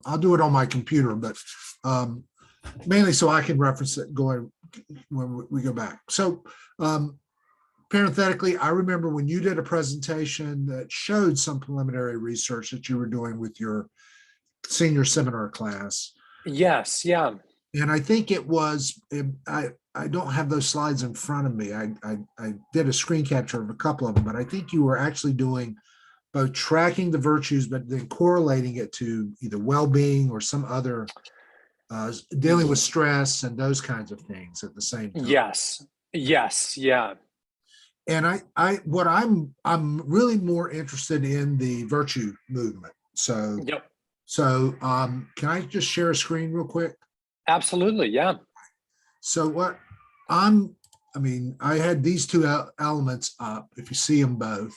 I'll do it on my computer, but mainly so I can reference it going when we go back. So parenthetically, I remember when you did a presentation that showed some preliminary research that you were doing with your senior seminar class. Yes, yeah. And I think it was, I don't have those slides in front of me. I did a screen capture of a couple of them, but I think you were actually doing both tracking the virtues, but then correlating it to either well-being or some other dealing with stress and those kinds of things at the same time. Yes, yes, yeah. And what I'm really more interested in the virtue movement. So, Yep, can I just share a screen real quick? absolutely, yeah. So what I'm, I mean, I had these two elements up, if you see them both.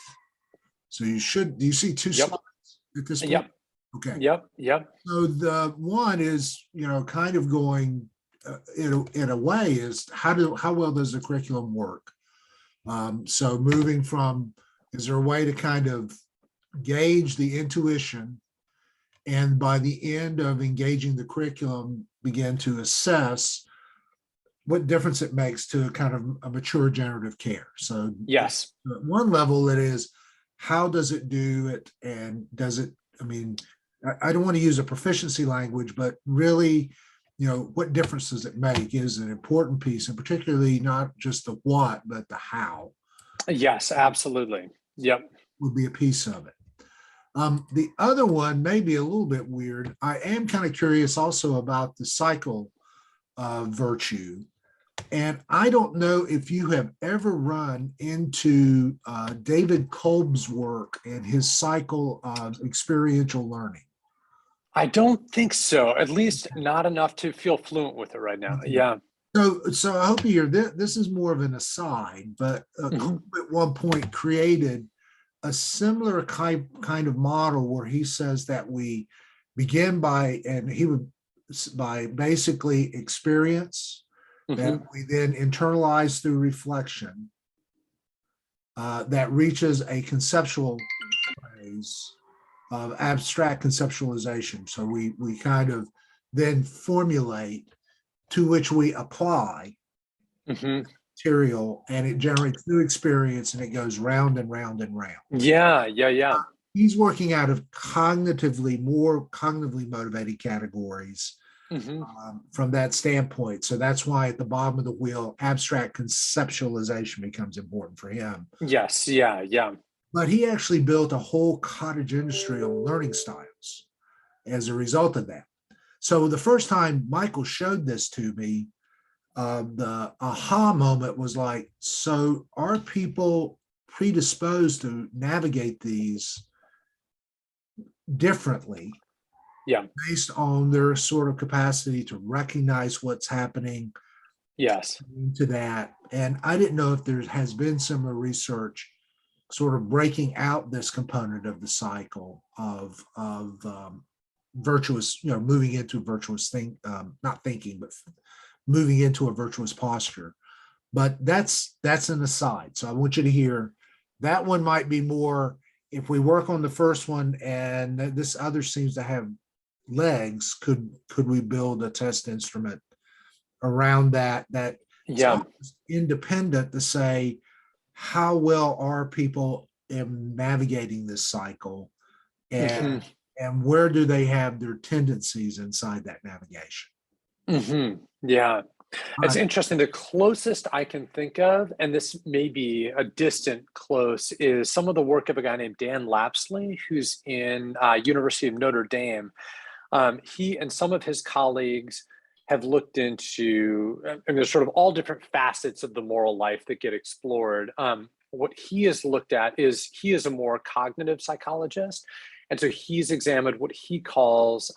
So do you see two Yep, slides at this point? yep, Okay. yep. So the one is, kind of going in a way is how well does the curriculum work? So moving from, is there a way to kind of gauge the intuition and by the end of engaging the curriculum, begin to assess what difference it makes to kind of a mature generative care. So Yes. at one level it is, how does it do it? And does it, I don't want to use a proficiency language, but really, what difference does it make is an important piece, and particularly not just the what, but the how. Yes, absolutely. Yep. Would be a piece of it. The other one may be a little bit weird. I am kind of curious also about the cycle of virtue. And I don't know if you have ever run into David Kolb's work and his cycle of experiential learning. I don't think so, at least not enough to feel fluent with it right now. Yeah. So I hope you hear this. This is more of an aside, but Kolb at one point created a similar kind of model where he says that we begin by basically experience that we then internalize through reflection that reaches a conceptual phase of abstract conceptualization. So we kind of then formulate, to which we apply material, and it generates new experience, and it goes round and round and round. Yeah. He's working out of more cognitively motivated categories from that standpoint. So that's why at the bottom of the wheel, abstract conceptualization becomes important for him. Yes, yeah. But he actually built a whole cottage industry on learning styles as a result of that. So the first time Michael showed this to me, the aha moment was like, so are people predisposed to navigate these differently? Yeah. Based on their sort of capacity to recognize what's happening. Yes. To that. And I didn't know if there has been similar research sort of breaking out this component of the cycle of virtuous, moving into virtuous not thinking, but moving into a virtuous posture. But that's an aside. So I want you to hear that one might be more, if we work on the first one and this other seems to have legs, could we build a test instrument around that independent to say how well are people in navigating this cycle, and where do they have their tendencies inside that navigation? Yeah. It's interesting. The closest I can think of, and this may be a distant close, is some of the work of a guy named Dan Lapsley, who's in University of Notre Dame. He and some of his colleagues have looked into, and there's sort of all different facets of the moral life that get explored. What he has looked at is, he is a more cognitive psychologist. And so he's examined what he calls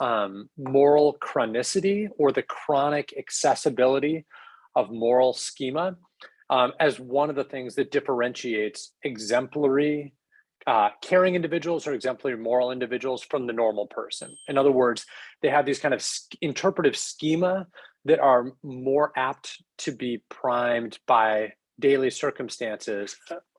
moral chronicity, or the chronic accessibility of moral schema, as one of the things that differentiates exemplary caring individuals or exemplary moral individuals from the normal person. In other words, they have these kind of interpretive schema that are more apt to be primed by daily circumstances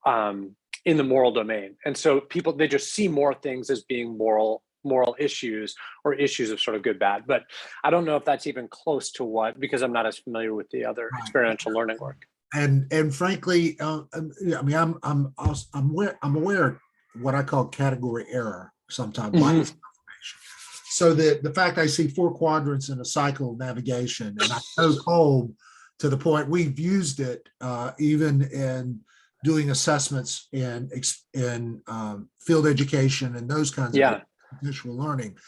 in the moral domain. And so people, they just see more things as being moral moral issues or issues of sort of good, bad. But I don't know if that's even close to what, because I'm not as familiar with the other Right. experiential learning work. And frankly, I mean, I'm aware of what I call category error sometimes. Mhm. So the fact I see 4 quadrants in a cycle of navigation, and I know Kolb to the point we've used it even in doing assessments in field education and those kinds of Yeah. visual learning.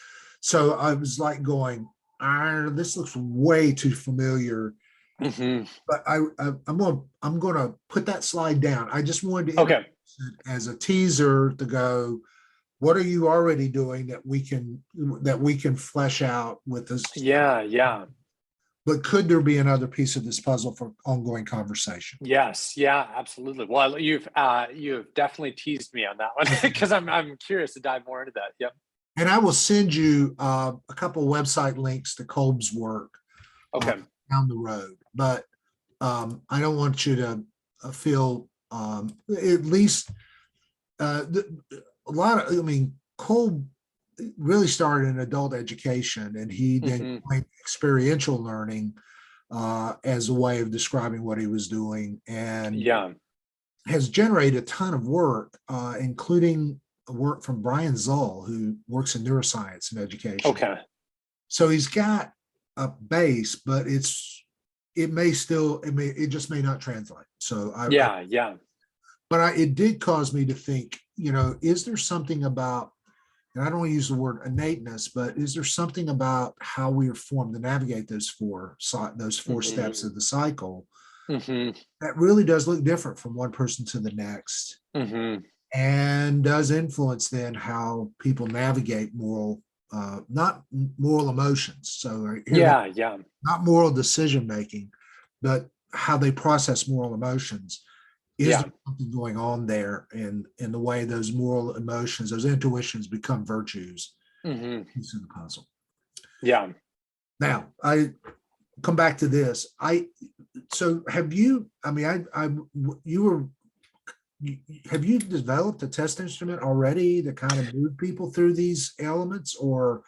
So I was like going, this looks way too familiar. Hmm. But I'm gonna put that slide down. I just wanted to Okay. introduce it as a teaser to go, what are you already doing that we can flesh out with this? Yeah. Yeah. But could there be another piece of this puzzle for ongoing conversation? Yes. Yeah. Absolutely. Well, you've definitely teased me on that one because I'm curious to dive more into that. Yep. And I will send you a couple website links to Kolb's work Okay. down the road. But I don't want you to feel at least a lot of, I mean, Kolb really started in adult education, and he then Hmm. coined experiential learning as a way of describing what he was doing, and Yeah. has generated a ton of work, including work from Brian Zoll, who works in neuroscience and education. Okay. So he's got a base, but it just may not translate. So Yeah. Yeah. it did cause me to think, is there something about, and I don't want to use the word innateness, but is there something about how we are formed to navigate those four Hmm. steps of the cycle Hmm. that really does look different from one person to the next, Hmm. and does influence then how people navigate not moral emotions. So here, Yeah. Yeah. not moral decision making, but how they process moral emotions. Is Yeah. there something going on there in the way those moral emotions, those intuitions become virtues? Hmm. Piece of the puzzle. Yeah. Now, I come back to this. So have you, I mean, you were, have you developed a test instrument already to kind of move people through these elements, or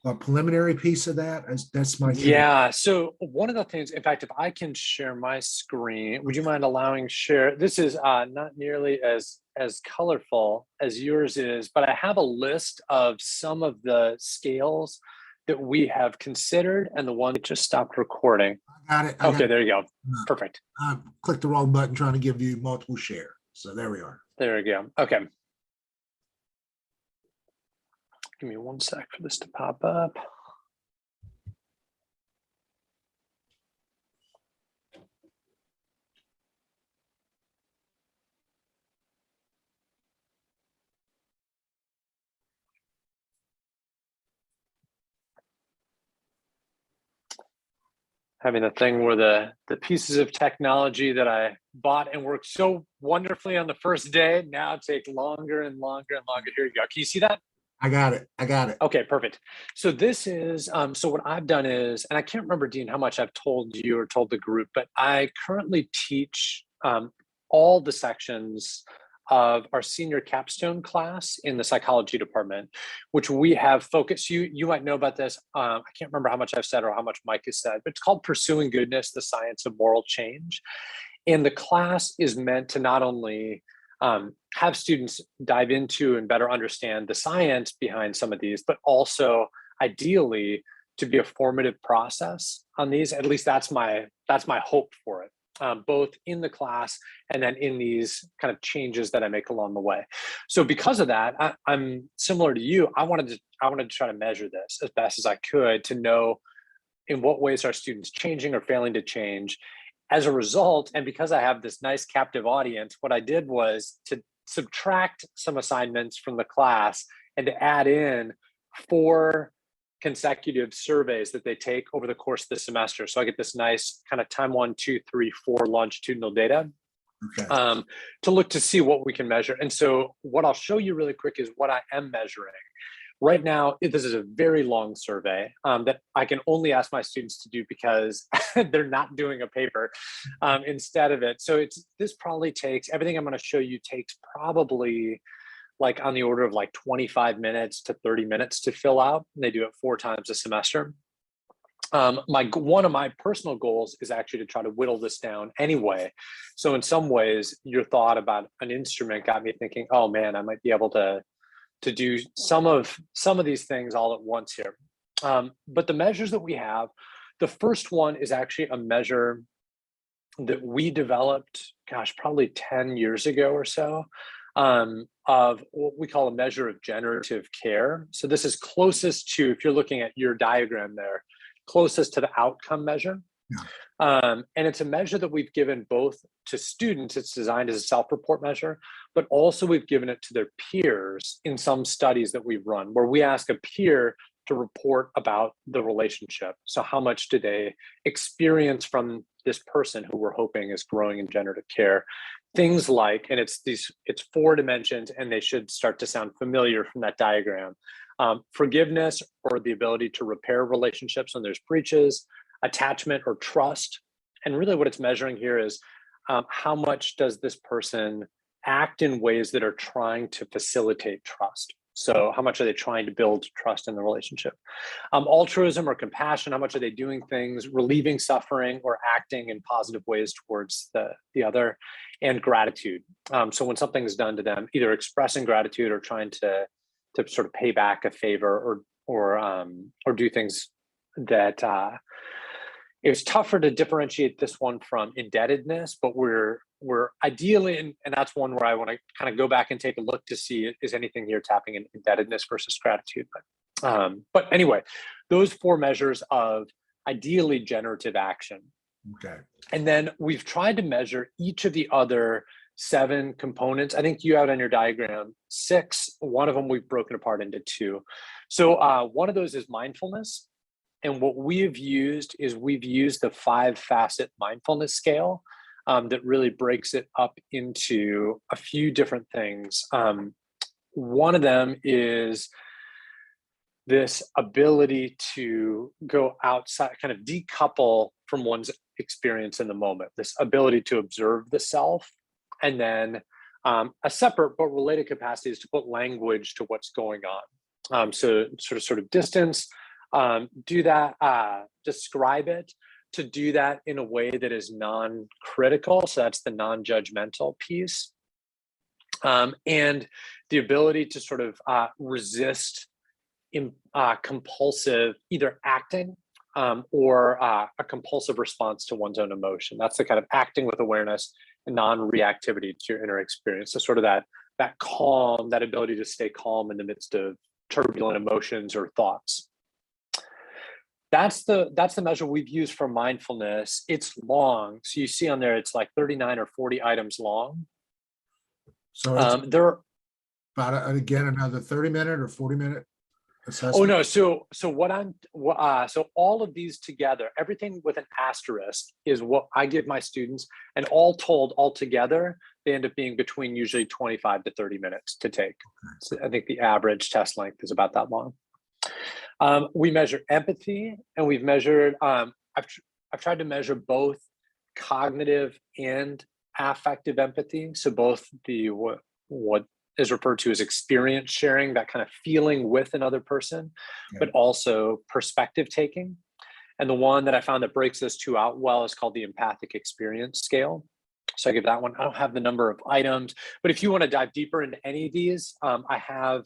a preliminary piece of that? That's my curiosity. Yeah. So one of the things, in fact, if I can share my screen, would you mind allowing share? This is not nearly as colorful as yours is, but I have a list of some of the scales that we have considered and the one that just stopped recording. I got it. Okay, there you go. Perfect. I clicked the wrong button trying to give you multiple share. So there we are. There we go. Okay. Give me one sec for this to pop up. Having the thing where the pieces of technology that I bought and worked so wonderfully on the first day now take longer and longer and longer. Here you go. Can you see that? I got it. I got it. Okay, perfect. So this is so what I've done is, and I can't remember, Dean, how much I've told you or told the group, but I currently teach all the sections of our senior capstone class in the psychology department, which we have focused. You might know about this. I can't remember how much I've said or how much Mike has said, but it's called Pursuing Goodness: The Science of Moral Change. And the class is meant to not only have students dive into and better understand the science behind some of these, but also ideally to be a formative process on these. At least that's my hope for it, both in the class and then in these kind of changes that I make along the way. So because of that, I'm similar to you. I wanted to try to measure this as best as I could to know in what ways are students changing or failing to change. As a result, and because I have this nice captive audience, what I did was to subtract some assignments from the class and to add in 4 consecutive surveys that they take over the course of the semester. So I get this nice kind of time 1, 2, 3, 4 longitudinal data Okay. to look to see what we can measure. And so what I'll show you really quick is what I am measuring. Right now, this is a very long survey that I can only ask my students to do because they're not doing a paper instead of it. So this probably takes, everything I'm going to show you takes probably like on the order of like 25 minutes to 30 minutes to fill out. And they do it 4 times a semester. One of my personal goals is actually to try to whittle this down anyway. So in some ways, your thought about an instrument got me thinking, oh man, I might be able to do some of these things all at once here. But the measures that we have, the first one is actually a measure that we developed, gosh, probably 10 years ago or so, of what we call a measure of generative care. So this is closest to, if you're looking at your diagram there, closest to the outcome measure. Yeah. And it's a measure that we've given both to students. It's designed as a self-report measure, but also we've given it to their peers in some studies that we've run, where we ask a peer to report about the relationship. So how much do they experience from this person who we're hoping is growing in generative care? Things like, and it's 4 dimensions, and they should start to sound familiar from that diagram. Forgiveness, or the ability to repair relationships when there's breaches, attachment or trust. And really what it's measuring here is how much does this person act in ways that are trying to facilitate trust? So how much are they trying to build trust in the relationship? Altruism or compassion, how much are they doing things, relieving suffering or acting in positive ways towards the other? And gratitude. So when something is done to them, either expressing gratitude or trying to sort of pay back a favor or do things that it was tougher to differentiate this one from indebtedness, but we're ideally, and that's one where I want to kind of go back and take a look to see, is anything here tapping in indebtedness versus gratitude. But anyway, those 4 measures of ideally generative action. Okay. And then we've tried to measure each of the other 7 components. I think you have on your diagram 6. One of them we've broken apart into 2. So one of those is mindfulness. And what we've used is we've used the 5-facet mindfulness scale that really breaks it up into a few different things. One of them is this ability to go outside, kind of decouple from one's experience in the moment, this ability to observe the self, and then a separate but related capacity is to put language to what's going on. So sort of distance, do that, describe it, to do that in a way that is non-critical. So that's the non-judgmental piece. And the ability to sort of resist compulsive either acting or a compulsive response to one's own emotion. That's the kind of acting with awareness and non-reactivity to your inner experience. So sort of that calm, that ability to stay calm in the midst of turbulent emotions or thoughts. That's the measure we've used for mindfulness. It's long. So you see on there, it's like 39 or 40 items long. So it's there about, again, another 30-minute or 40-minute assessment? Oh no, so so all of these together, everything with an asterisk is what I give my students, and all told, all together, they end up being between usually 25 to 30 minutes to take. So I think the average test length is about that long. We measure empathy, and we've measured, I've tried to measure both cognitive and affective empathy. So both the what is referred to as experience sharing, that kind of feeling with another person, but also perspective taking. And the one that I found that breaks those 2 out well is called the empathic experience scale. So I give that one. I don't have the number of items, but if you want to dive deeper into any of these, I have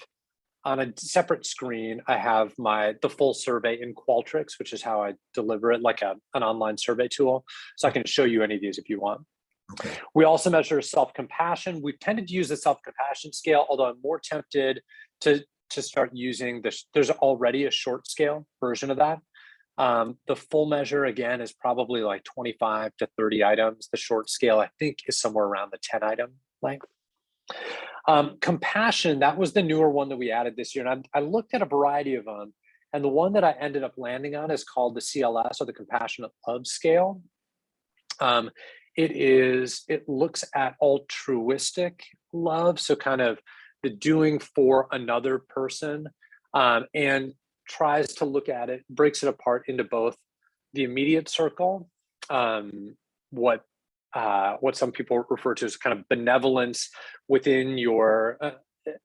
on a separate screen, I have the full survey in Qualtrics, which is how I deliver it, like an online survey tool. So I can show you any of these if you want. Okay. We also measure self-compassion. We've tended to use the self-compassion scale, although I'm more tempted to start using this. There's already a short scale version of that. The full measure, again, is probably like 25 to 30 items. The short scale, I think, is somewhere around the 10 item length. Compassion, that was the newer one that we added this year. And I looked at a variety of them. And the one that I ended up landing on is called the CLS, or the Compassionate Love Scale. It looks at altruistic love, so kind of the doing for another person, and tries to look at it, breaks it apart into both the immediate circle, what some people refer to as kind of benevolence within your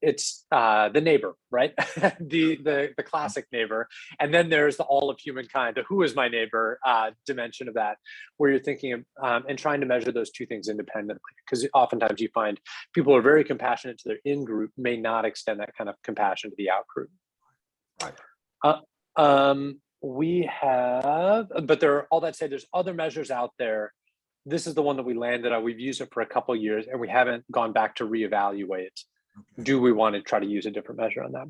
it's the neighbor, right? the classic neighbor, and then there's the all of humankind, the who is my neighbor dimension of that, where you're thinking of and trying to measure those two things independently, because oftentimes you find people who are very compassionate to their in group may not extend that kind of compassion to the out group. Right. We have, but there are, all that said, there's other measures out there. This is the one that we landed on. We've used it for a couple of years and we haven't gone back to reevaluate. Okay. Do we want to try to use a different measure on that?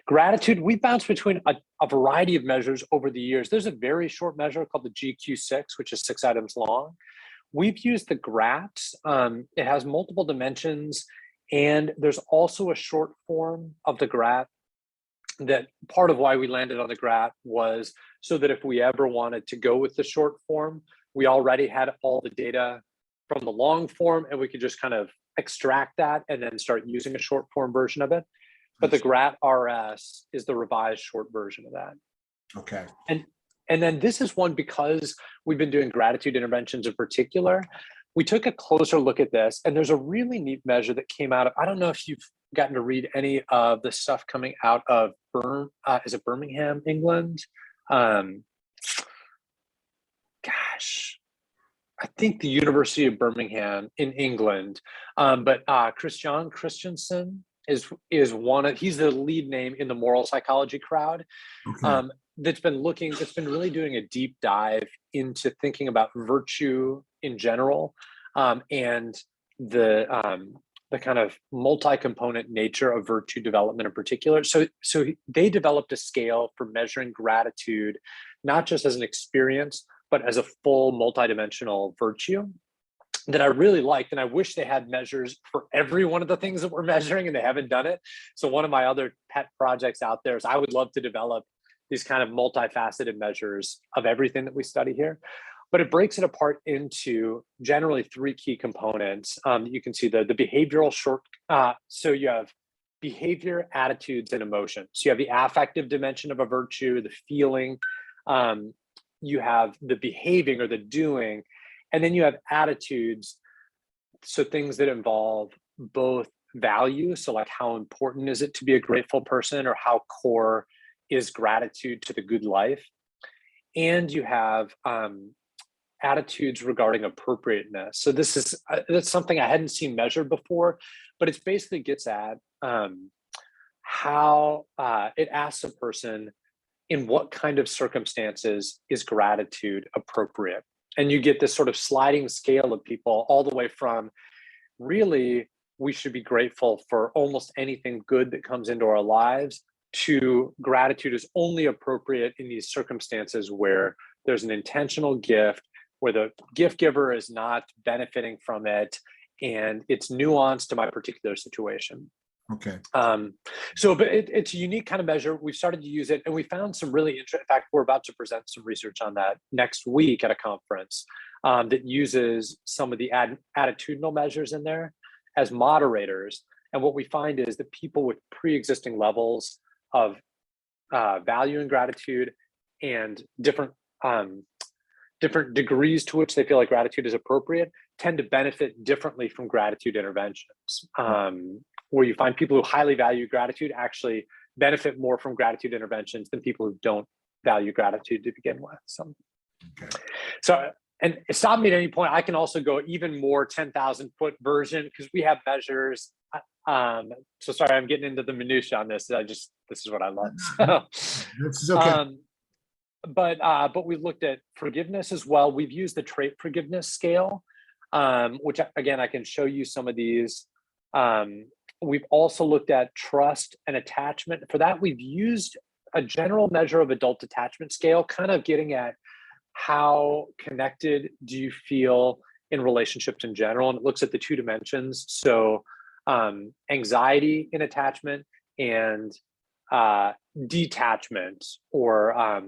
Gratitude, we bounced between a variety of measures over the years. There's a very short measure called the GQ6, which is 6 items long. We've used the GRAT. It has multiple dimensions, and there's also a short form of the GRAT. That part of why we landed on the GRAT was so that if we ever wanted to go with the short form, we already had all the data from the long form and we could just kind of extract that and then start using a short form version of it. But the GRAT RS is the revised short version of that. Okay. And then this is one, because we've been doing gratitude interventions in particular, we took a closer look at this, and there's a really neat measure that came out of, I don't know if you've gotten to read any of the stuff coming out of is it Birmingham, England? Gosh, I think the University of Birmingham in England. But Christiansen is one of, he's the lead name in the moral psychology crowd. Okay. That's been really doing a deep dive into thinking about virtue in general, and the kind of multi-component nature of virtue development in particular. So they developed a scale for measuring gratitude, not just as an experience, but as a full multidimensional virtue that I really liked. And I wish they had measures for every one of the things that we're measuring, and they haven't done it. So one of my other pet projects out there is I would love to develop these kind of multifaceted measures of everything that we study here. But it breaks it apart into generally 3 key components. You can see the behavioral so you have behavior, attitudes, and emotions. So you have the affective dimension of a virtue, the feeling, you have the behaving or the doing, and then you have attitudes. So things that involve both value. So like, how important is it to be a grateful person, or how core is gratitude to the good life? And you have attitudes regarding appropriateness. So that's something I hadn't seen measured before, but it basically gets at how it asks a person, in what kind of circumstances is gratitude appropriate? And you get this sort of sliding scale of people, all the way from really, we should be grateful for almost anything good that comes into our lives, to gratitude is only appropriate in these circumstances where there's an intentional gift, where the gift giver is not benefiting from it, and it's nuanced to my particular situation. Okay. But it's a unique kind of measure. We've started to use it, and we found some really interesting. In fact, we're about to present some research on that next week at a conference that uses some of the attitudinal measures in there as moderators. And what we find is that people with pre-existing levels of value and gratitude, and different degrees to which they feel like gratitude is appropriate, tend to benefit differently from gratitude interventions. Where you find people who highly value gratitude actually benefit more from gratitude interventions than people who don't value gratitude to begin with. So, and stop me at any point. I can also go even more 10,000 foot version, because we have measures. So sorry, I'm getting into the minutia on this. This is what I love. This is okay. But we've looked at forgiveness as well. We've used the trait forgiveness scale, which again, I can show you some of these. We've also looked at trust and attachment. For that, we've used a general measure of adult attachment scale, kind of getting at how connected do you feel in relationships in general. And it looks at the 2 dimensions. So anxiety in attachment, and detachment, or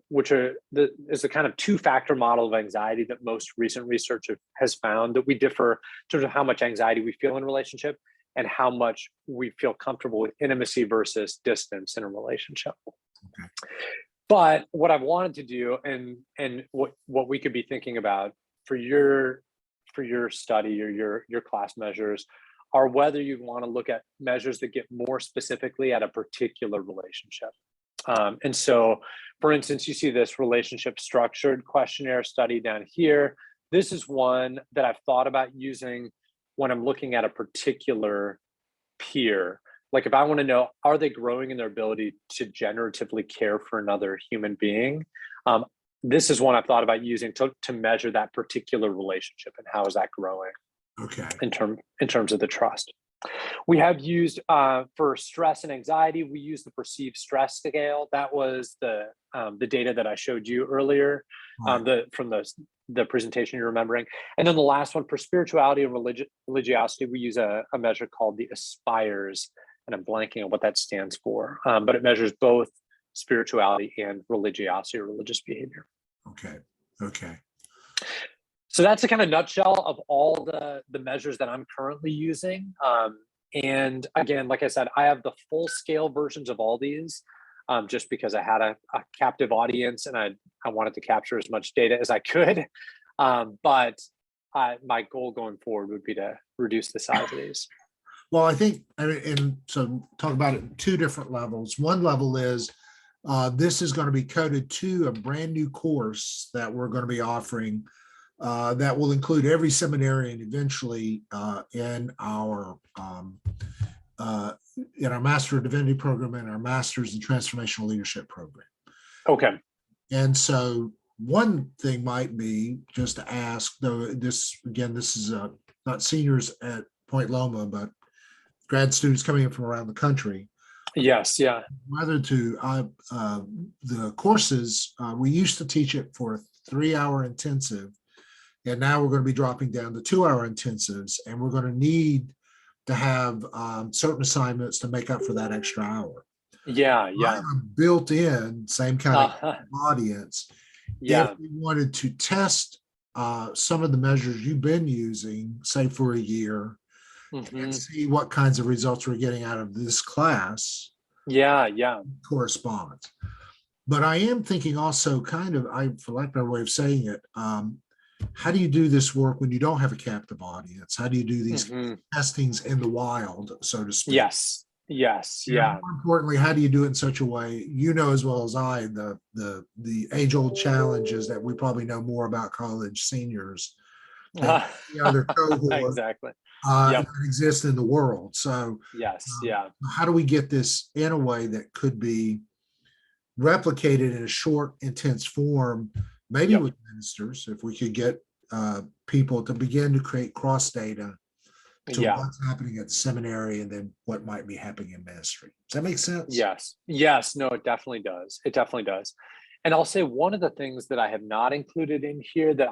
which is a kind of 2-factor model of anxiety that most recent research has found that we differ in terms of how much anxiety we feel in a relationship, and how much we feel comfortable with intimacy versus distance in a relationship. Okay. But what I've wanted to do, and what we could be thinking about for your study or your class measures, or whether you want to look at measures that get more specifically at a particular relationship. And so, for instance, you see this relationship structured questionnaire study down here. This is one that I've thought about using when I'm looking at a particular peer. Like if I want to know, are they growing in their ability to generatively care for another human being? This is one I've thought about using to measure that particular relationship and how is that growing in terms of the trust. We have used for stress and anxiety, we use the perceived stress scale. That was the data that I showed you earlier, from the presentation you're remembering. And then the last one for spirituality and religiosity, we use a measure called the Aspires, and I'm blanking on what that stands for, but it measures both spirituality and religiosity or religious behavior. Okay. So that's a kind of nutshell of all the measures that I'm currently using. And again, like I said, I have the full scale versions of all these, just because I had a captive audience and I wanted to capture as much data as I could. But my goal going forward would be to reduce the size of these. Well, I think, and so talk about it in two different levels. One level is this is going to be coded to a brand new course that we're going to be offering that will include every seminarian eventually in our Master of Divinity program and our Masters in Transformational Leadership program. Okay. And so one thing might be just to ask, though, this is not seniors at Point Loma, but grad students coming in from around the country. Yes, yeah. Whether to the courses, we used to teach it for a 3-hour intensive, and now we're going to be dropping down to 2-hour intensives, and we're going to need to have certain assignments to make up for that extra hour. Yeah. Built in, same kind of audience. Yeah. If we wanted to test some of the measures you've been using, say for a year, and see what kinds of results we're getting out of this class. Yeah. Corresponds. But I am thinking also for lack of a better way of saying it, how do you do this work when you don't have a captive audience? How do you do these testings in the wild, so to speak? Yes. Yeah. More importantly, how do you do it in such a way, as well as I, the age-old challenges that we probably know more about college seniors than the other cohort exactly. That exists in the world. So how do we get this in a way that could be replicated in a short, intense form, maybe with ministers, if we could get people to begin to create cross data to what's happening at the seminary and then what might be happening in ministry. Does that make sense? Yes. No, it definitely does. And I'll say one of the things that I have not included in here that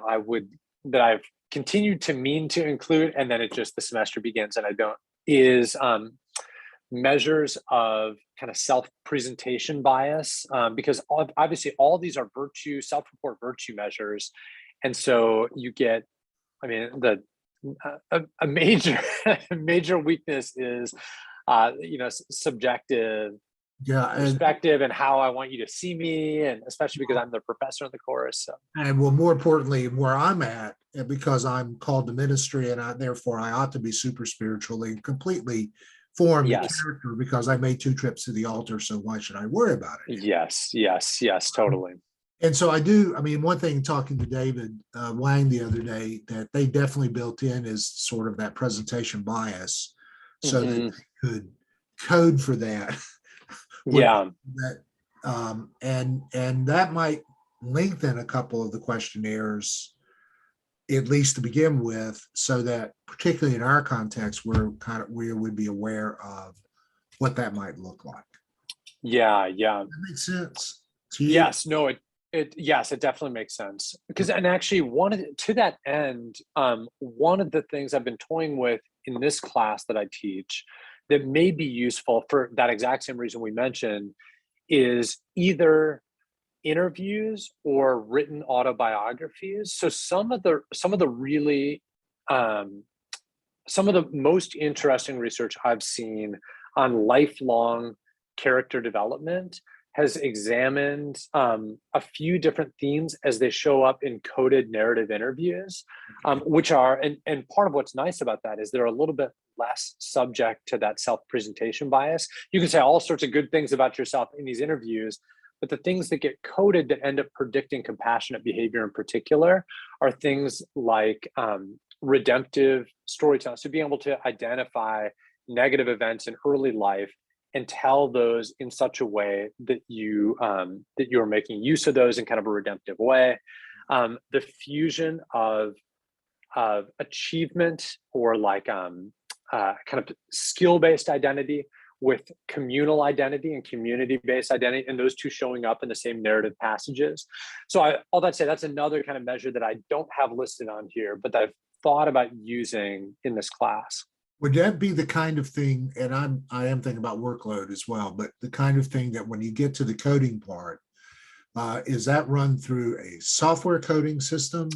I've continued to mean to include, and then the semester begins and I don't, is measures of kind of self-presentation bias, because obviously all of these are self-report virtue measures. And so you get, a major weakness is, subjective perspective and how I want you to see me, and especially because I'm the professor in the course. So. And well, more importantly, where I'm at, because I'm called to ministry and therefore I ought to be super spiritually completely formed in character because I made 2 trips to the altar. So why should I worry about it? Yes, totally. And so I do. One thing, talking to David Wang the other day, that they definitely built in is sort of that presentation bias, so that they could code for that. And that might lengthen a couple of the questionnaires, at least to begin with, so that particularly in our context, we would be aware of what that might look like. Yeah. That makes sense to you? Yes. No. It definitely makes sense, because, and actually to that end, one of the things I've been toying with in this class that I teach that may be useful for that exact same reason we mentioned is either interviews or written autobiographies. So some of the most interesting research I've seen on lifelong character development has examined a few different themes as they show up in coded narrative interviews, which are, and part of what's nice about that is they're a little bit less subject to that self-presentation bias. You can say all sorts of good things about yourself in these interviews, but the things that get coded that end up predicting compassionate behavior in particular are things like redemptive storytelling. So being able to identify negative events in early life and tell those in such a way that you're making use of those in kind of a redemptive way. The fusion of achievement or like kind of skill-based identity with communal identity and community-based identity, and those two showing up in the same narrative passages. So all that said, that's another kind of measure that I don't have listed on here, but that I've thought about using in this class. Would that be the kind of thing, and I am thinking about workload as well, but the kind of thing that when you get to the coding part, is that run through a software coding system?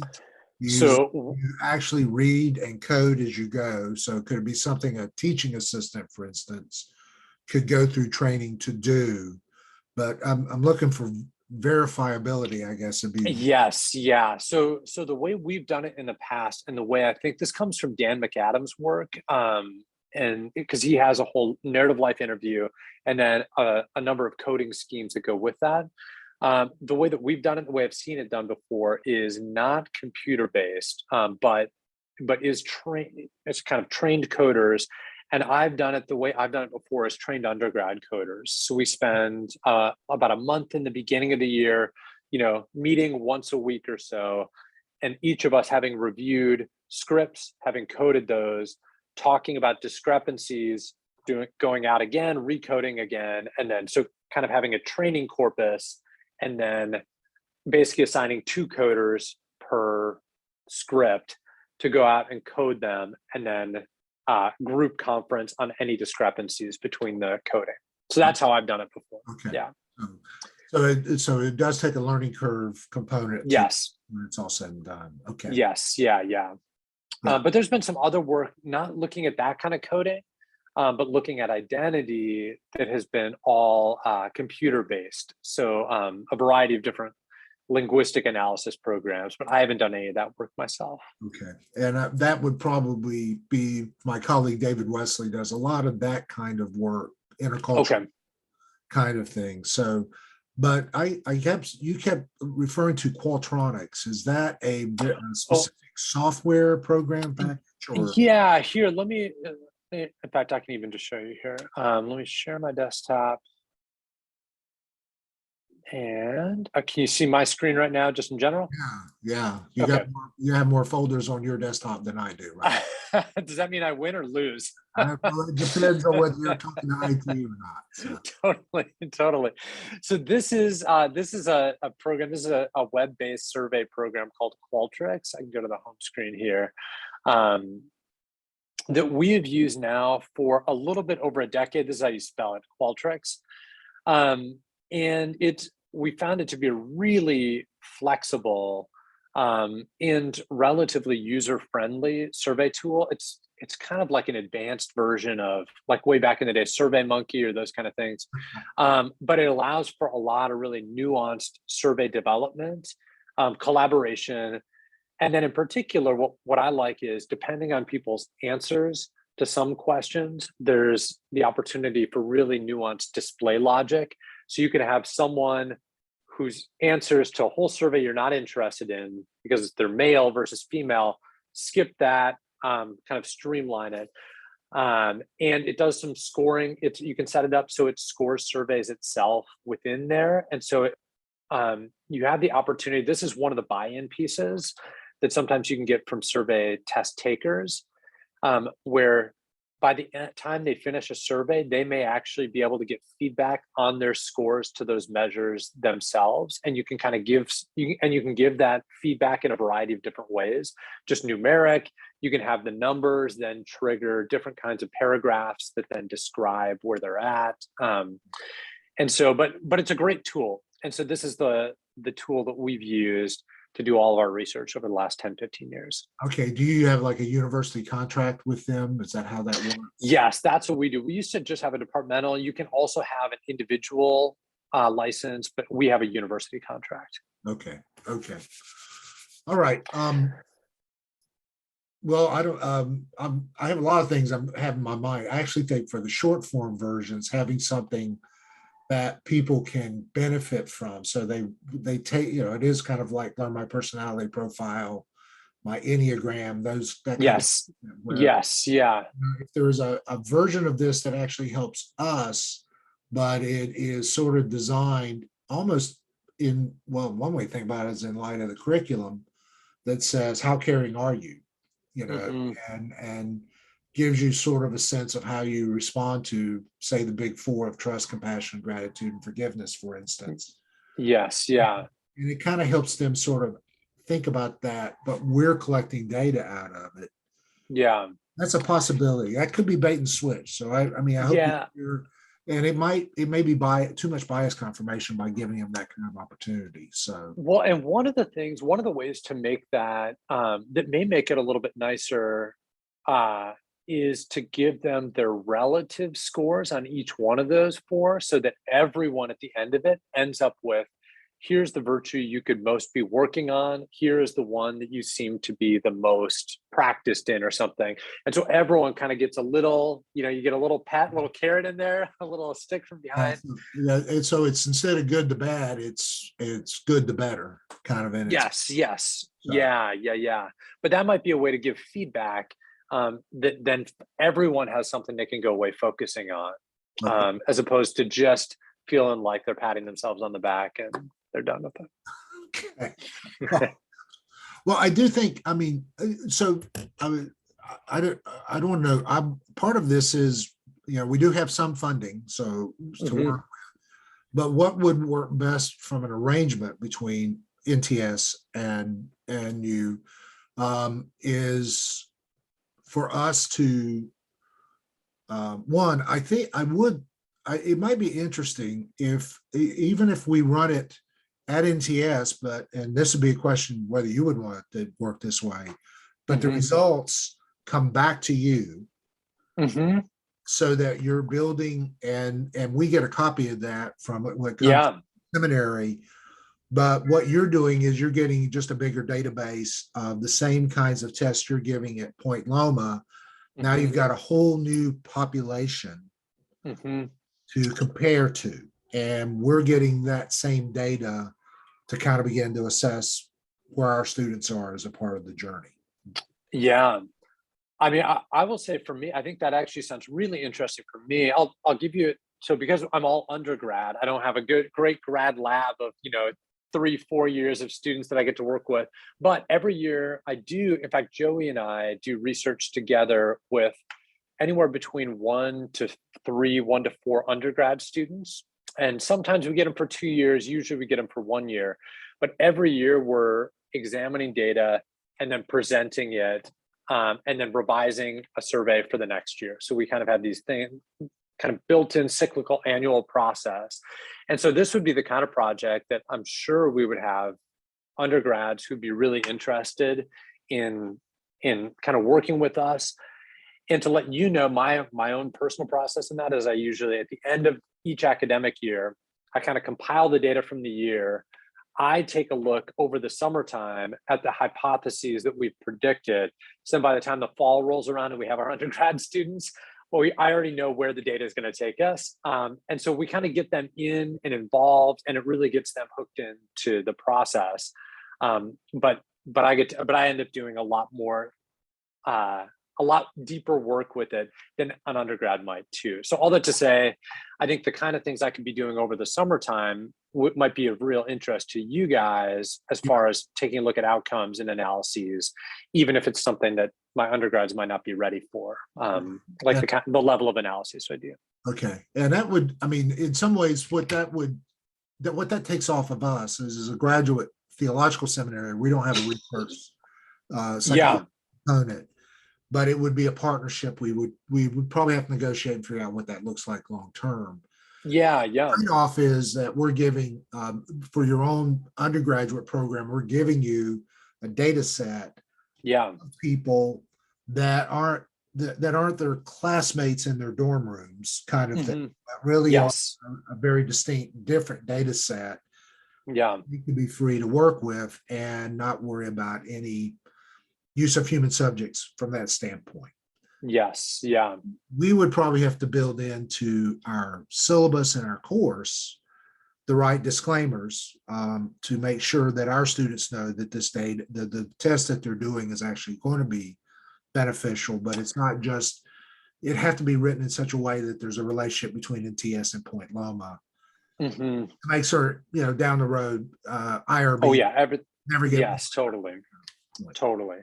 You actually read and code as you go. So could it be something a teaching assistant, for instance, could go through training to do? But I'm looking for verifiability, I guess would be. Yes, yeah. So the way we've done it in the past, and the way I think this comes from Dan McAdams' work, and because he has a whole narrative life interview and then a number of coding schemes that go with that. The way that we've done it, the way I've seen it done before, is not computer based, but is trained. It's kind of trained coders. And I've done it the way I've done it before is trained undergrad coders. So we spend about a month in the beginning of the year, meeting once a week or so, and each of us having reviewed scripts, having coded those, talking about discrepancies, going out again, recoding again, and then so kind of having a training corpus, and then basically assigning 2 coders per script to go out and code them, and then group conference on any discrepancies between the coding. So that's how I've done it before. Okay. Yeah. So it does take a learning curve component. Yes. When it's all said and done. Okay. Yes. Yeah. But there's been some other work, not looking at that kind of coding, but looking at identity that has been all computer based. So a variety of different linguistic analysis programs, but I haven't done any of that work myself. Okay. And that would probably be my colleague, David Wesley, does a lot of that kind of work, intercultural kind of thing. So, but you kept referring to Qualtrics. Is that a specific software program package? Or? Yeah, here, let me, in fact, I can even just show you here. Let me share my desktop. And can you see my screen right now, just in general? Yeah. You have more folders on your desktop than I do, right? Does that mean I win or lose? Well, it depends on whether you're talking to IT or not. So. Totally. So this is a program. This is a web-based survey program called Qualtrics. I can go to the home screen here. That we have used now for a little bit over a decade. This is how you spell it, Qualtrics. And we found it to be a really flexible and relatively user-friendly survey tool. It's kind of like an advanced version of, like, way back in the day, SurveyMonkey or those kind of things. But it allows for a lot of really nuanced survey development, collaboration. And then in particular, what I like is, depending on people's answers to some questions, there's the opportunity for really nuanced display logic. So you could have someone whose answers to a whole survey you're not interested in because they're male versus female, skip that, kind of streamline it. And it does some scoring. You can set it up so it scores surveys itself within there. And so you have the opportunity. This is one of the buy-in pieces that sometimes you can get from survey test takers, where by the time they finish a survey, they may actually be able to get feedback on their scores to those measures themselves. And you can kind of give that feedback in a variety of different ways, just numeric. You can have the numbers then trigger different kinds of paragraphs that then describe where they're at. And so, but it's a great tool. And so this is the tool that we've used to do all of our research over the last 10, 15 years. Okay. Do you have like a university contract with them? Is that how that works? Yes, that's what we do. We used to just have a departmental. You can also have an individual license, but we have a university contract. Okay. All right. well, I don't, I have a lot of things I'm having in my mind. I actually think for the short form versions, having something that people can benefit from. So they take, it is kind of like learn my personality profile, my Enneagram, those that kind of Yes. where Yes. Yeah. if there's a version of this that actually helps us, but it is sort of designed almost in, well, one way to think about it is in light of the curriculum that says, how caring are you? You know, Hmm. and gives you sort of a sense of how you respond to, say, the big four of trust, compassion, gratitude, and forgiveness, for instance. Yes. Yeah. And it kind of helps them sort of think about that, but we're collecting data out of it. Yeah. That's a possibility. That could be bait and switch. So I mean, I hope Yeah. you're, and it may be too much bias confirmation by giving them that kind of opportunity. So Well, and one of the ways to make that that may make it a little bit nicer uh, is to give them their relative scores on each one of those four, so that everyone at the end of it ends up with, here's the virtue you could most be working on. Here is the one that you seem to be the most practiced in, or something. And so everyone kind of gets a little, you get a little pat, little carrot in there, a little stick from behind. and so it's instead of good to bad, it's good to better kind of in its. Yes, yes. So Yeah, yeah, yeah. But that might be a way to give feedback, that then everyone has something they can go away focusing on, okay. as opposed to just feeling like they're patting themselves on the back and they're done with Okay. it. Well, I do think, I mean, so I mean, I don't know. I'm part of this is, we do have some funding, so to Hmm. work, but what would work best from an arrangement between NTS and you is for us to one, I think it might be interesting if even if we run it at NTS, and this would be a question whether you would want it to work this way, but the Hmm. results come back to you Hmm. so that you're building and we get a copy of that from it when it comes to Yeah. seminary. But what you're doing is you're getting just a bigger database of the same kinds of tests you're giving at Point Loma. Now Hmm. you've got a whole new population Hmm. to compare to. And we're getting that same data to kind of begin to assess where our students are as a part of the journey. Yeah. I mean, I will say for me, I think that actually sounds really interesting for me. I'll give you, so because I'm all undergrad, I don't have a great grad lab of 3-4 years of students that I get to work with. But every year I do. In fact, Joey and I do research together with anywhere between 1 to 3, 1 to 4 undergrad students, and sometimes we get them for 2 years. Usually we get them for 1 year, but every year we're examining data and then presenting it, and then revising a survey for the next year. So we kind of have these things, kind of built-in cyclical annual process. And so this would be the kind of project that I'm sure we would have undergrads who'd be really interested in kind of working with us. And to let you know, my own personal process in that is, I usually at the end of each academic year, I kind of compile the data from the year. I take a look over the summertime at the hypotheses that we've predicted. So by the time the fall rolls around and we have our undergrad students, well, I already know where the data is going to take us. And so we kind of get them in and involved, and it really gets them hooked into the process. But I end up doing uh, a lot deeper work with it than an undergrad might too. So all that to say, I think the kind of things I could be doing over the summertime might be of real interest to you guys, as far as taking a look at outcomes and analyses, even if it's something that my undergrads might not be ready for, like And, the level of analysis I do. okay. And that would, I mean, in some ways, what that takes off of us is as a graduate theological seminary, we don't have a research psychology Yeah, component, but it would be a partnership. We would probably have to negotiate and figure out what that looks like long term. yeah, yeah, Trade-off is that we're giving for your own undergraduate program, we're giving you a data set yeah. of people that aren't that aren't their classmates in their dorm rooms, kind of thing. Hmm. But really are Yes, a very distinct, different data set yeah, you can be free to work with and not worry about any use of human subjects from that standpoint. Yes. Yeah. We would probably have to build into our syllabus and our course the right disclaimers to make sure that our students know that this data, the test that they're doing is actually going to be beneficial, but it's not just, it has to be written in such a way that there's a relationship between NTS and Point Loma. Mm-hmm. To make sure, down the road, IRB. Oh yeah. Never get. Yes, totally. Totally.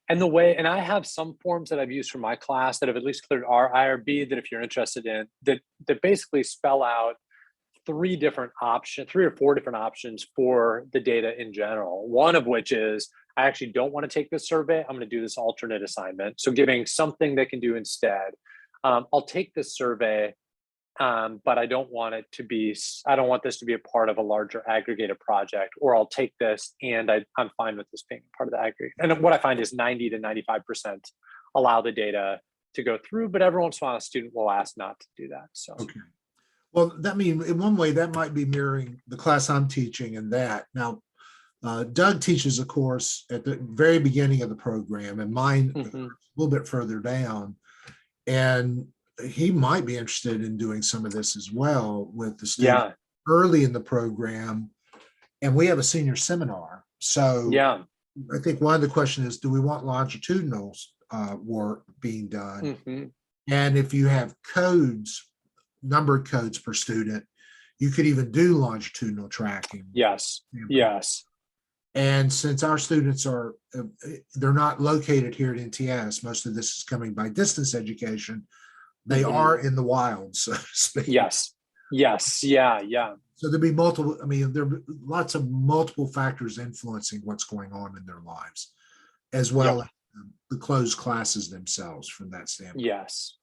And the way, and I have some forms that I've used for my class that have at least cleared our IRB that if you're interested in, that basically spell out three or four different options for the data in general. One of which is, I actually don't want to take this survey. I'm going to do this alternate assignment. So giving something they can do instead. I'll take this survey, but I don't want this to be a part of a larger aggregated project, or I'll take this and I'm fine with this being part of the aggregate. And what I find is 90 to 95% allow the data to go through, but every once in a while a student will ask not to do that. So, okay. Well, that means in one way that might be mirroring the class I'm teaching in that. Now, Doug teaches a course at the very beginning of the program, and mine a little bit further down. And he might be interested in doing some of this as well with the students early in the program. And we have a senior seminar. So I think one of the questions is, do we want longitudinal work being done? And if you have numbered codes per student, you could even do longitudinal tracking. Yes. And since our students they're not located here at NTS, most of this is coming by distance education. They are in the wild, so to speak. Yes. Yeah. So there'd be multiple, there are lots of multiple factors influencing what's going on in their lives, as well as the closed classes themselves from that standpoint. Yes.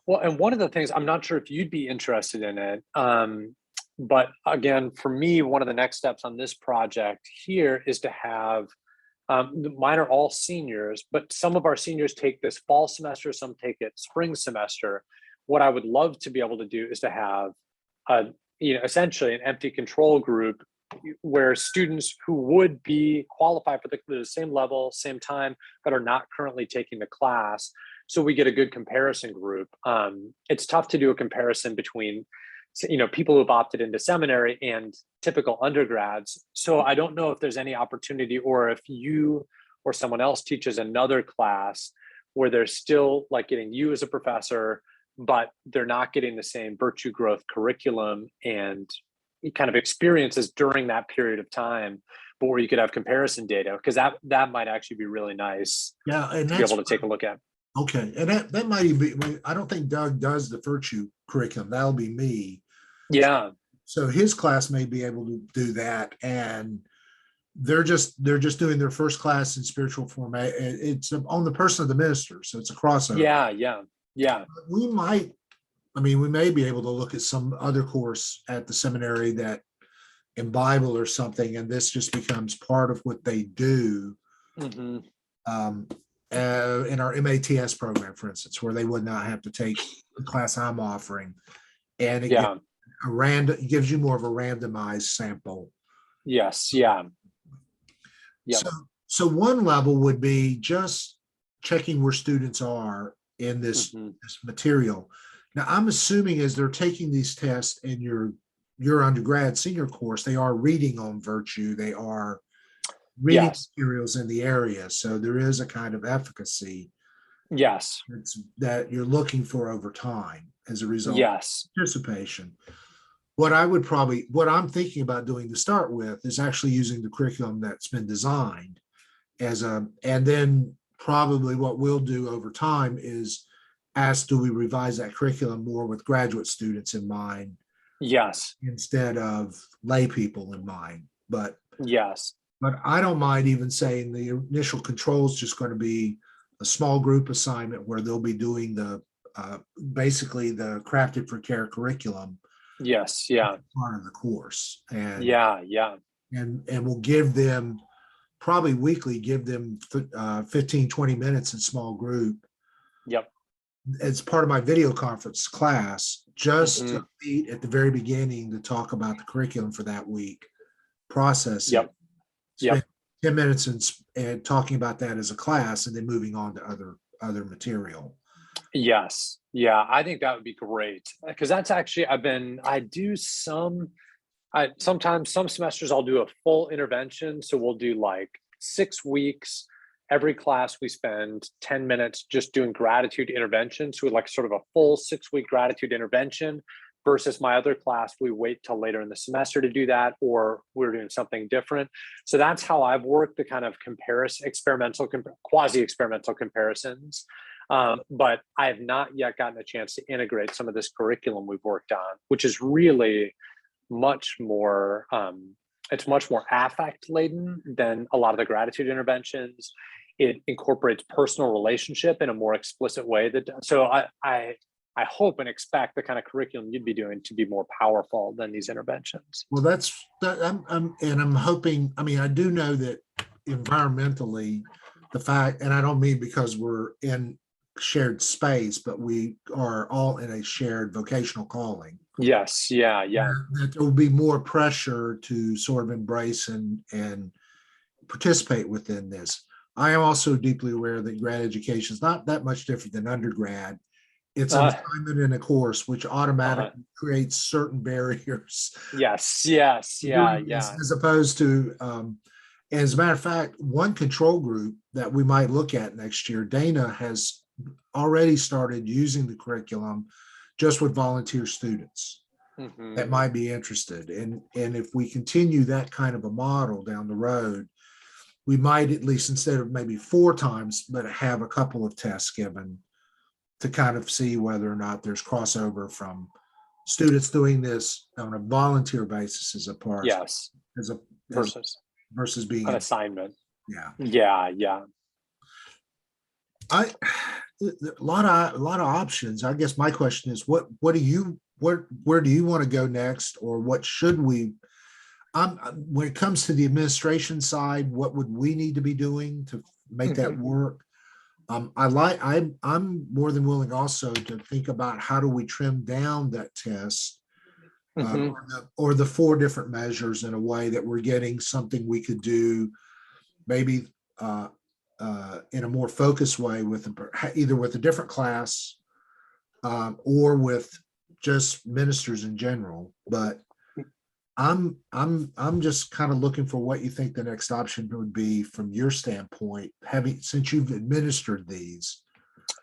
Well, and one of the things, I'm not sure if you'd be interested in it, but again, for me, one of the next steps on this project here is to have, mine are all seniors, but some of our seniors take this fall semester, some take it spring semester. What I would love to be able to do is to have, essentially an empty control group where students who would be qualified for the same level, same time, but are not currently taking the class. So we get a good comparison group. It's tough to do a comparison between, people who've opted into seminary and typical undergrads. So I don't know if there's any opportunity, or if you or someone else teaches another class where they're still like getting you as a professor, but they're not getting the same virtue growth curriculum and kind of experiences during that period of time, but where you could have comparison data, because that might actually be really nice and to be able to take a look at. Okay, and that might even be, I don't think Doug does the virtue curriculum. That'll be me. Yeah. So his class may be able to do that, and they're just doing their first class in spiritual format. It's on the person of the minister, so it's a crossover. Yeah. We may be able to look at some other course at the seminary that in Bible or something, and this just becomes part of what they do. In our MATS program, for instance, where they would not have to take the class I'm offering, and it gives you more of a randomized sample. Yes. So one level would be just checking where students are in this material. Now, I'm assuming as they're taking these tests in your undergrad senior course, they are reading on virtue. They are reading materials in the area. So there is a kind of efficacy that you're looking for over time as a result of participation. What I'm thinking about doing to start with is actually using the curriculum that's been designed and then probably what we'll do over time is ask, do we revise that curriculum more with graduate students in mind? Yes. Instead of lay people in mind. But I don't mind even saying the initial control is just going to be a small group assignment where they'll be doing the basically the Crafted for Care curriculum. Part of the course. And and we'll give them probably weekly, give them 15, 20 minutes in small group. As part of my video conference class, just to meet at the very beginning to talk about the curriculum for that week, process it. Spend 10 minutes and talking about that as a class and then moving on to other material. Yes. Yeah, I think that would be great because that's actually sometimes some semesters I'll do a full intervention. So we'll do like 6 weeks. Every class we spend 10 minutes just doing gratitude intervention. So like sort of a full 6-week gratitude intervention versus my other class, we wait till later in the semester to do that, or we're doing something different. So that's how I've worked the kind of quasi-experimental comparisons. But I have not yet gotten a chance to integrate some of this curriculum we've worked on, which is really much more, it's much more affect laden than a lot of the gratitude interventions. It incorporates personal relationship in a more explicit way. So I hope and expect the kind of curriculum you'd be doing to be more powerful than these interventions. Well, I'm hoping, I mean, I do know that environmentally, the fact, and I don't mean because we're in shared space, but we are all in a shared vocational calling. Yes. Yeah. That there will be more pressure to sort of embrace and participate within this. I am also deeply aware that grad education is not that much different than undergrad. It's an assignment in a course, which automatically creates certain barriers. Yes. As opposed to, as a matter of fact, one control group that we might look at next year, Dana has already started using the curriculum just with volunteer students that might be interested. And if we continue that kind of a model down the road, we might, at least instead of maybe 4 times, but have a couple of tests given to kind of see whether or not there's crossover from students doing this on a volunteer basis as a part. Yes. Versus being an assignment. Yeah. A lot of options. I guess my question is, where do you want to go next, or what should we? When it comes to the administration side, what would we need to be doing to make that work? I'm more than willing also to think about how do we trim down that test or the 4 different measures in a way that we're getting something we could do maybe in a more focused way with either with a different class or with just ministers in general. But I'm just kind of looking for what you think the next option would be from your standpoint, since you've administered these.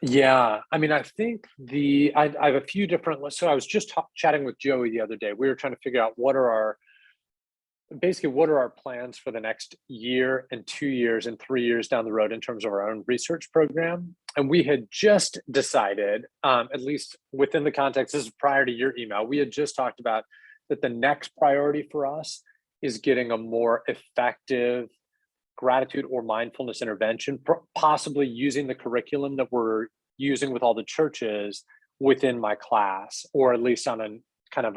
Yeah, I mean, I think I have a few different. So I was just chatting with Joey the other day. We were trying to figure out what are our plans for the next year and 2 years and 3 years down the road in terms of our own research program. And we had just decided, at least within the context, this is prior to your email, we had just talked about that the next priority for us is getting a more effective gratitude or mindfulness intervention, possibly using the curriculum that we're using with all the churches within my class, or at least on a kind of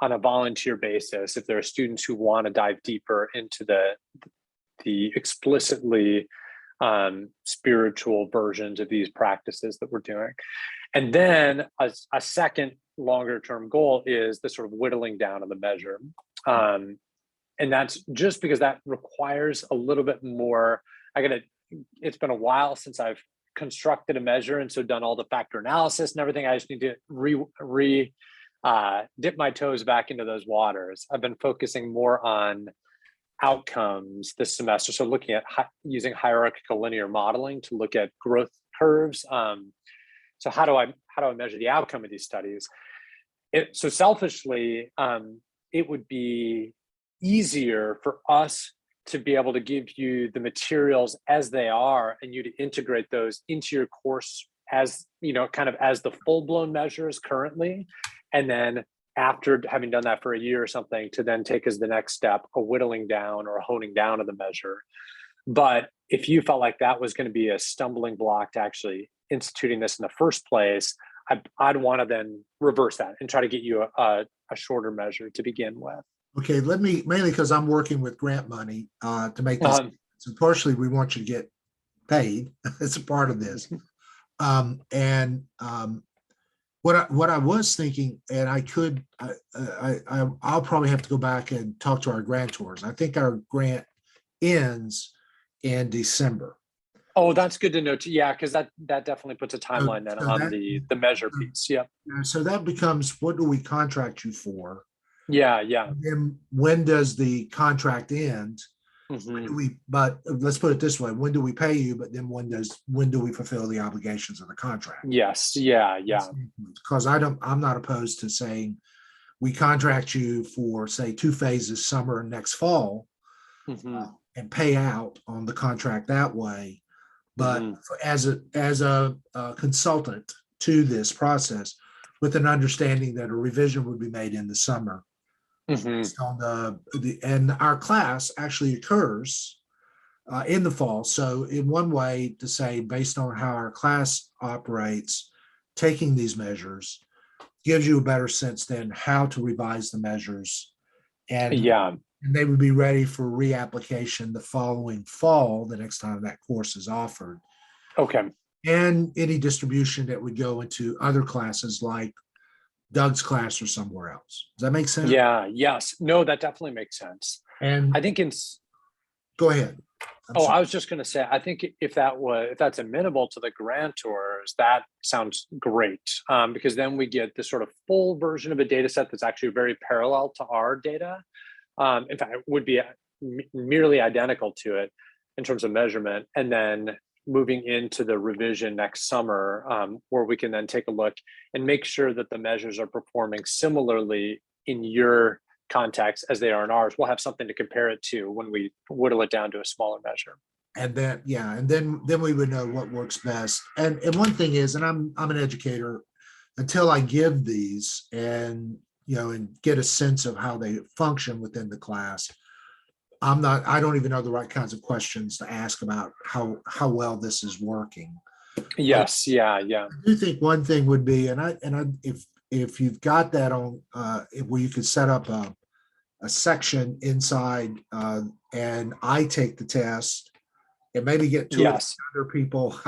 on a volunteer basis, if there are students who want to dive deeper into the explicitly spiritual versions of these practices that we're doing. And then a second longer term goal is the sort of whittling down of the measure. And that's just because that requires a little bit more. It's been a while since I've constructed a measure and so done all the factor analysis and everything. I just need to dip my toes back into those waters. I've been focusing more on outcomes this semester. So looking at using hierarchical linear modeling to look at growth curves. So how do I measure the outcome of these studies? So selfishly, it would be easier for us to be able to give you the materials as they are and you to integrate those into your course as, kind of as the full-blown measures currently. And then after having done that for a year or something, to then take as the next step a whittling down or a honing down of the measure. But if you felt like that was going to be a stumbling block to actually instituting this in the first place, I'd want to then reverse that and try to get you a shorter measure to begin with. Okay, mainly because I'm working with grant money to make this. So partially, we want you to get paid as a part of this. What I was thinking, and I'll probably have to go back and talk to our grantors. I think our grant ends in December. Oh, that's good to know too. Yeah, because that definitely puts a So, timeline then so on that the measure piece. Yep. so that becomes, what do we contract you for? Yeah, yeah. Then when does the contract end? When do Hmm. we, but let's put it this way, when do we pay you? But then when do we fulfill the obligations of the contract? Yes. Yeah, yeah. Because I'm not opposed to saying we contract you for, say, 2 phases, summer and next fall, Hmm. and pay out on the contract that way. But Hmm. as a consultant to this process, with an understanding that a revision would be made in the summer Hmm. based on and our class actually occurs in the fall. So in one way to say, based on how our class operates, taking these measures gives you a better sense then how to revise the measures, and Yeah. they would be ready for reapplication the following fall, the next time that course is offered, Okay. and any distribution that would go into other classes like Doug's class or somewhere else. Does that make sense? Yeah. Yes. No, that definitely makes sense. I And think go ahead. I'm oh, sorry. I was just going to say, I think if that's amenable to the grantors, that sounds great, because then we get this sort of full version of a data set that's actually very parallel to our data. In fact, it would be merely identical to it in terms of measurement, and then moving into the revision next summer, where we can then take a look and make sure that the measures are performing similarly in your context as they are in ours. We'll have something to compare it to when we whittle it down to a smaller measure. And then, yeah, and then we would know what works best. And one thing is, and I'm an educator, until I give these and and get a sense of how they function within the class, I don't even know the right kinds of questions to ask about how well this is working. But Yes, yeah, yeah, I do think one thing would be, and I if you've got that on where you could set up a section inside, and I take the test and maybe get two or three yes. other people.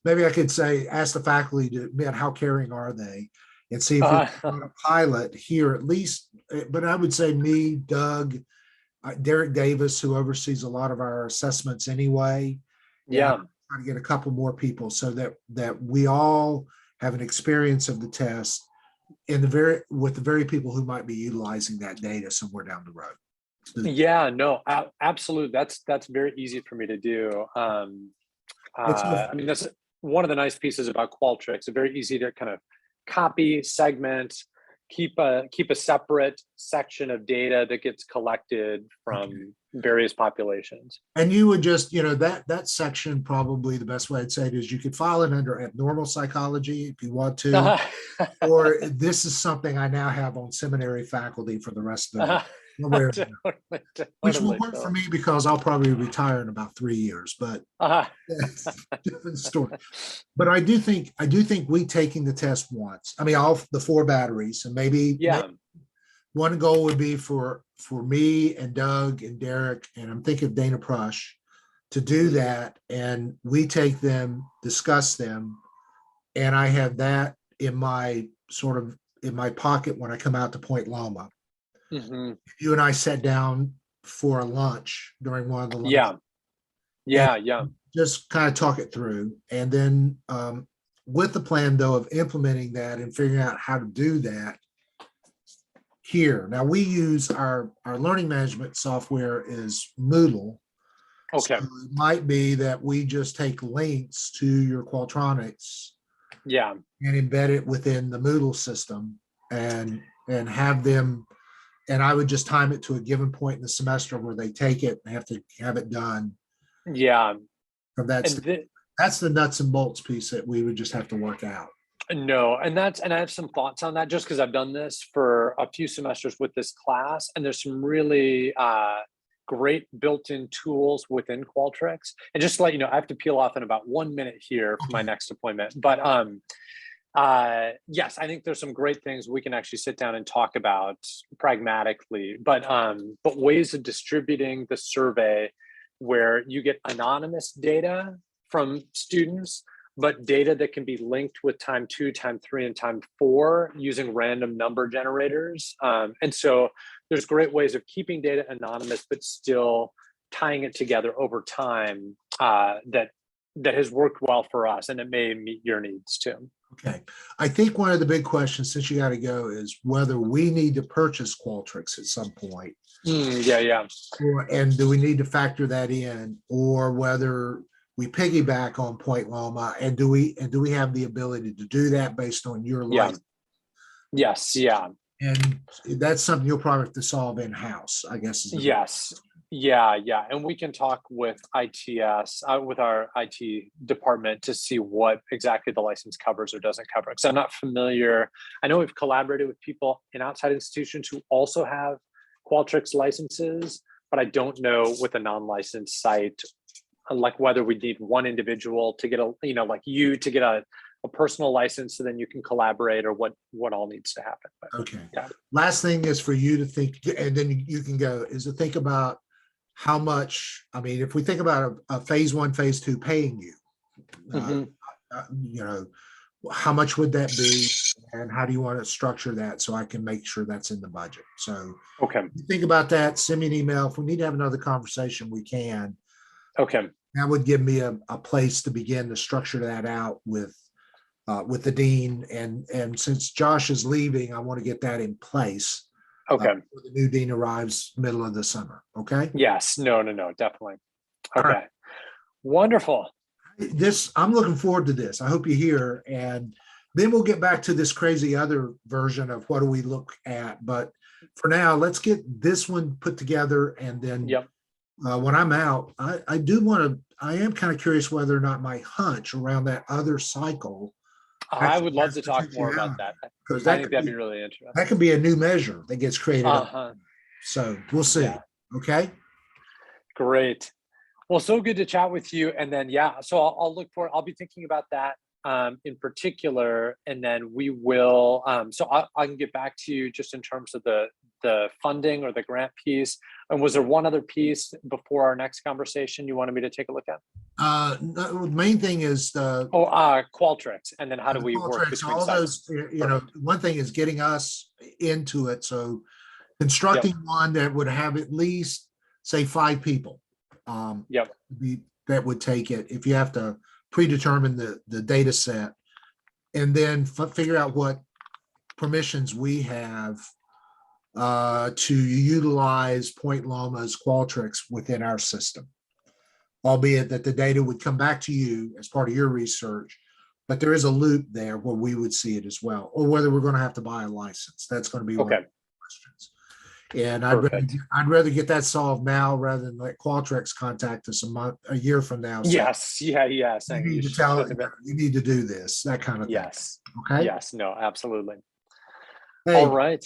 Maybe I could say, ask the faculty to, man, how caring are they, and see if we Uh, can run a pilot here at least. But I would say me, Doug, Derek Davis, who oversees a lot of our assessments anyway, and I'm yeah. trying to get a couple more people so that we all have an experience of the test in with the very people who might be utilizing that data somewhere down the road. Yeah, no, absolutely. That's very easy for me to do. It's I mean, that's one of the nice pieces about Qualtrics. It's very easy to kind of copy, segment, keep a separate section of data that gets collected okay. from various populations. And you would just, that section, probably the best way I'd say it is you could file it under abnormal psychology if you want to, or this is something I now have on seminary faculty for the rest of their life. Totally, Which will totally, work for totally. me because I'll probably retire in about 3 years, but Uh, that's a different story. But I do think we taking the test once. I mean, all the 4 batteries, and maybe yeah, one goal would be for me and Doug and Derek, and I'm thinking of Dana Prush, to do mhm, that, and we take them, discuss them, and I have that in my pocket when I come out to Point Loma. mhm, You and I sat down for a lunch during one of the lunch yeah, and yeah, yeah, just kind of talk it through, and then with the plan though of implementing that and figuring out how to do that here. Now we use our learning management software is Moodle. So okay, it might be that we just take links to your Qualtronics yeah, and embed it within the Moodle system, and have them, and I would just time it to a given point in the semester where they take it and have to have it done yeah. from that. And That's the nuts and bolts piece that we would just have to work out. no, and I have some thoughts on that just because I've done this for a few semesters with this class, and there's some really great built-in tools within Qualtrics. And just to let you know, I have to peel off in about 1 minute here for my Okay. next appointment. But yes, I think there's some great things we can actually sit down and talk about pragmatically. But ways of distributing the survey where you get anonymous data from students, but data that can be linked with time 2, time 3, and time 4 using random number generators. And so there's great ways of keeping data anonymous, but still tying it together over time that has worked well for us, and it may meet your needs too. Okay. I think one of the big questions, since you got to go, is whether we need to purchase Qualtrics at some point. Yeah. And do we need to factor that in, or whether we piggyback on Point Loma, and do we have the ability to do that based on your license? Yes. Yeah. And that's something you'll probably have to solve in-house, I guess. Yes. Yeah. And we can talk with ITS, with our IT department, to see what exactly the license covers or doesn't cover. Because I'm not familiar. I know we've collaborated with people in outside institutions who also have Qualtrics licenses, but I don't know with a non-licensed site, like whether we need one individual to get like you to get a personal license so then you can collaborate, or what all needs to happen. But, okay. Yeah. Last thing is for you to think, and then you can go, is to think about how much, I mean, if we think about a phase 1, phase 2 paying you, how much would that be, and how do you want to structure that so I can make sure that's in the budget? So okay. Think about that, send me an email. If we need to have another conversation, we can. Okay. That would give me a place to begin to structure that out with the dean. And since Josh is leaving, I want to get that in place. Okay. The new dean arrives middle of the summer. Okay. Yes. No, definitely. Okay. Right. Wonderful. I'm looking forward to this. I hope you're here. And then we'll get back to this crazy other version of what do we look at. But for now, let's get this one put together. And then when I'm out, I am kind of curious whether or not my hunch around that other cycle. I would love to talk more about that. Because I think that'd be really interesting. That could be a new measure that gets created. So we'll see. Yeah. Okay. Great. Well, so good to chat with you. And then, so I'll look for, I'll be thinking about that in particular. And then we will, so I can get back to you just in terms of the funding or the grant piece. And was there one other piece before our next conversation you wanted me to take a look at? The main thing is Qualtrics. And then how do we work between all sites? Those, one thing is getting us into it. So constructing one that would have at least, say, 5 people. That would take it if you have to predetermine the data set, and then figure out what permissions we have to utilize Point Loma's Qualtrics within our system, albeit that the data would come back to you as part of your research, but there is a loop there where we would see it as well, or whether we're going to have to buy a license. That's going to be one of the questions. And I'd rather get that solved now rather than let Qualtrics contact us a year from now. Yes. Yeah. You need to tell it, you need to do this, that kind of thing. Yes. Okay. Yes. No, absolutely. Hey, all right.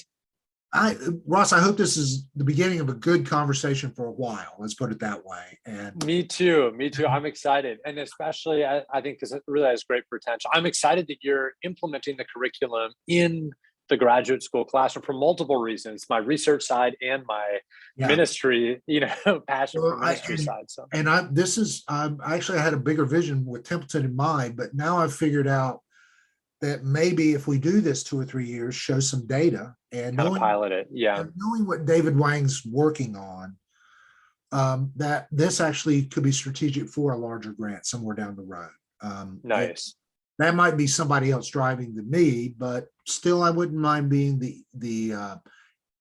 Ross, I hope this is the beginning of a good conversation for a while. Let's put it that way. And me too. I'm excited. And especially I think this really has great potential. I'm excited that you're implementing the curriculum in the graduate school classroom for multiple reasons, my research side and my ministry, passion for ministry side. So, and I actually had a bigger vision with Templeton in mind, but now I've figured out that maybe if we do this 2 or 3 years, show some data and pilot it. Yeah. And knowing what David Wang's working on, that this actually could be strategic for a larger grant somewhere down the road. Nice. That might be somebody else driving than me, but still, I wouldn't mind being the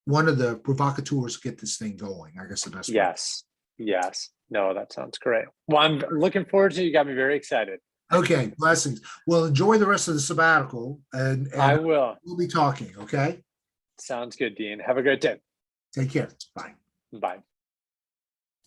one of the provocateurs to get this thing going. I guess the best. Yes. No, that sounds great. Well, I'm looking forward to it. You got me very excited. Okay, blessings. Well, enjoy the rest of the sabbatical, and I will. We'll be talking. Okay. Sounds good, Dean. Have a great day. Take care. Bye. Bye.